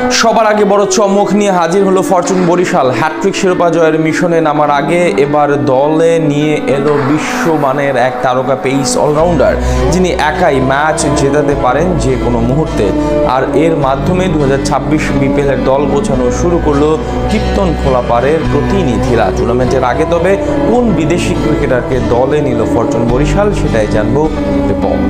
সবার আগে বড় চমক নিয়ে হাজির হলো ফরচুন বরিশাল। হ্যাট্রিক শিরোপা জয়ের মিশনে নামার আগে এবার দলে নিয়ে এলো বিশ্বমানের এক তারকা পেস অলরাউন্ডার, যিনি একাই ম্যাচ জেতাতে পারেন যে কোনো মুহূর্তে। আর এর মাধ্যমে 2026 বিপিএলের দল গোছানো শুরু করলো কীর্তন খোলাপাড়ের প্রতিনিধিরা। টুর্নামেন্টের আগে তবে কোন বিদেশি ক্রিকেটারকে দলে নিল ফরচুন বরিশাল, সেটাই জানবো রিপোর্ট।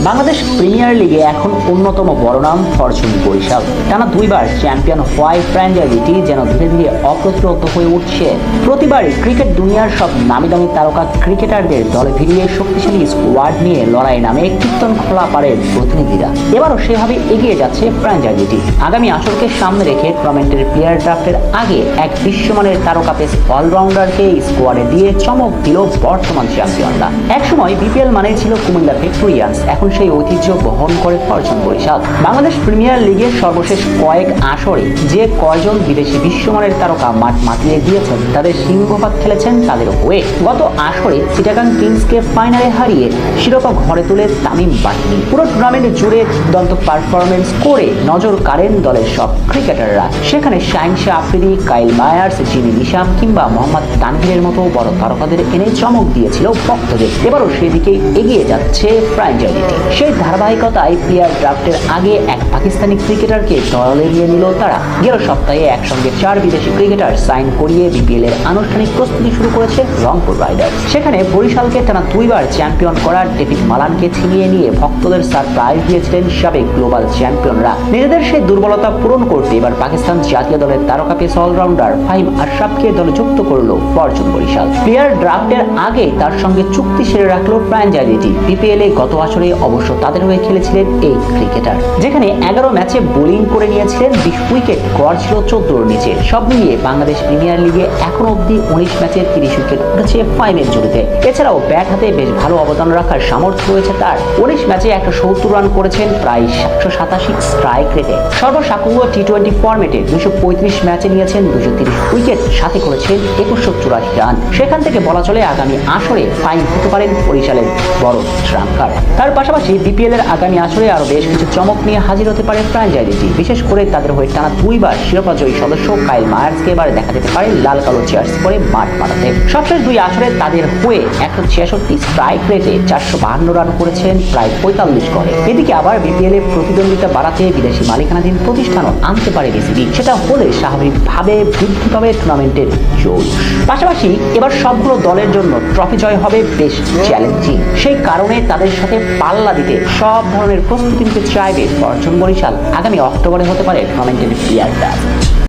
বাংলাদেশ প্রিমিয়ার লিগে এখন অন্যতম বড় নাম ফরচুন বরিশাল। টানা দুইবার চ্যাম্পিয়ন হওয়ায় ফ্র্যাঞ্চাইজিটি যেন ধীরে ধীরে অপ্রতিরোধ হয়ে উঠছে। প্রতিবারই ক্রিকেট দুনিয়ার সব নামি দামি তারকা ক্রিকেটারদের দলে ভিড়িয়ে শক্তিশালী স্কোয়াড নিয়ে লড়াই নামে কীর্তন খোলাপাড়ের প্রতিনিধিরা। এবারও সেভাবে এগিয়ে যাচ্ছে ফ্র্যাঞ্চাইজিটি। আগামী আসরকে সামনে রেখে টুর্নামেন্টের প্লেয়ার ড্রাফটের আগে এক বিশ্বমানের তারকা পেস অলরাউন্ডারকে স্কোয়াডে দিয়ে চমক দিল বর্তমান চ্যাম্পিয়নরা। একসময় বিপিএল মানে ছিল কুমিল্লা ভিক্টোরিয়ান্স, এখন সেই ঐতিহ্য বহন করে ফরচুন বরিশাল। বাংলাদেশ প্রিমিয়ার লিগের সর্বশেষ কয়েক আসরে যে কয়জন বিদেশি বিশ্বমানের তারকা মাঠ মাতিয়ে দিয়েছেন, তাদের সিংহভাগ খেলেছেন তাদের হয়ে। গত আসরে চিটাগাং কিংসকে ফাইনালে হারিয়ে শিরোপা ঘরে তুলে তামিম বাহিনী। পুরো টুর্নামেন্ট জুড়ে দুর্দান্ত পারফরমেন্স করে নজর কাড়েন দলের সব ক্রিকেটাররা। সেখানে Shaheen Shah Afridi, Kyle Mayers, Jimmy Neesham কিংবা মোহাম্মদ তানভীরের মতো বড় তারকাদের এনে চমক দিয়েছিল ভক্তদের। এবারও সেদিকে এগিয়ে যাচ্ছে ফ্র্যাঞ্চাইজিটি। সেই ধারাবাহিকতায় প্লেয়ার ড্রাফটের আগে এক পাকিস্তানি ক্রিকেটারকে দলে নিয়ে নিল তারা। গেল সপ্তাহে একসঙ্গে 4 বিদেশি ক্রিকেটার সাইন করিয়ে বিপিএল এর আনুষ্ঠানিক প্রস্তুতি শুরু করেছে রংপুর রাইডার্স। সেখানে বরিশালকে টানা দুইবার চ্যাম্পিয়ন করা ডেভিড মালানকে ছিনিয়ে নিয়ে ভক্তদের সারপ্রাইজ দিয়েছিলেন সাবেক গ্লোবাল চ্যাম্পিয়নরা। নিজেদের সেই দুর্বলতা পূরণ করতে এবার পাকিস্তান জাতীয় দলের তারকা পেস অলরাউন্ডার ফাহিম আশরাফকে দলে যুক্ত করল ফরচুন বরিশাল। প্লেয়ার ড্রাফটের আগে তার সঙ্গে চুক্তি সেরে রাখলো ফ্র্যাঞ্চাইজিটি। বিপিএল এ গত আসরে অবশ্য তাদের হয়ে খেলেছিলেন এই ক্রিকেটার, যেখানে 11 ম্যাচে বোলিং করে নিয়েছিলেন 20 উইকেট, গড় ছিল 14 নিচে। সব মিলিয়ে বাংলাদেশ প্রিমিয়ার লিগে এখন অব্দি 19 ম্যাচে 30 উইকেট উঠেছে ফাহিমের জুড়িতে। এছাড়াও ব্যাট হাতে বেশ ভালো অবদান রাখার সামর্থ্য রয়েছে তার। 19 ম্যাচে 170 রান করেছেন প্রায় 787 স্ট্রাইক রেটে। সর্বসাকুল্য টি20 ফরম্যাটে 235 ম্যাচে নিয়েছেন 230 উইকেট, সাথে করেছেন 2184 রান। সেখান থেকে বলা চলে আগামী আসরে ফাহিম হতে পারেন বরিশালের বড় ট্রাম্পার। তার পাশাপাশি বিপিএল এর আগামী আসরে আরো বেশ কিছু চমক নিয়ে হাজির হতে পারে ফ্র্যাঞ্চাইজিটি। বিশেষ করে তাদের হয়ে টানা দুইবার শিরোপাজয়ী সদস্য কাইল মায়ার্সকে এবার দেখা যেতে পারে লাল কালো জার্সি পরে মাঠ মারাতে। সবশেষ 2 আসরে তাদের হয়ে 166 স্ট্রাইক রেটে 452 রান করেছেন প্রায় 45 গড়ে। এদিকে আবার বিপিএল এর প্রতিদ্বন্দ্বিতা বাড়াতে বিদেশি মালিকানাধীন প্রতিষ্ঠানও আনতে পারে বিসিবি। সেটা হলে স্বাভাবিকভাবে বৃদ্ধি পাবে টুর্নামেন্টের জোশ। পাশাপাশি এবার সবগুলো দলের জন্য ট্রফি জয় হবে বেশ চ্যালেঞ্জিং। সেই কারণে তাদের সাথে পাল্লা দিতে সব ধরনের প্রস্তুতি নিতে চাইবে ফরচুন বরিশাল। আগামী অক্টোবরে হতে পারে টুর্নামেন্টের প্লেয়ার ড্রাফট।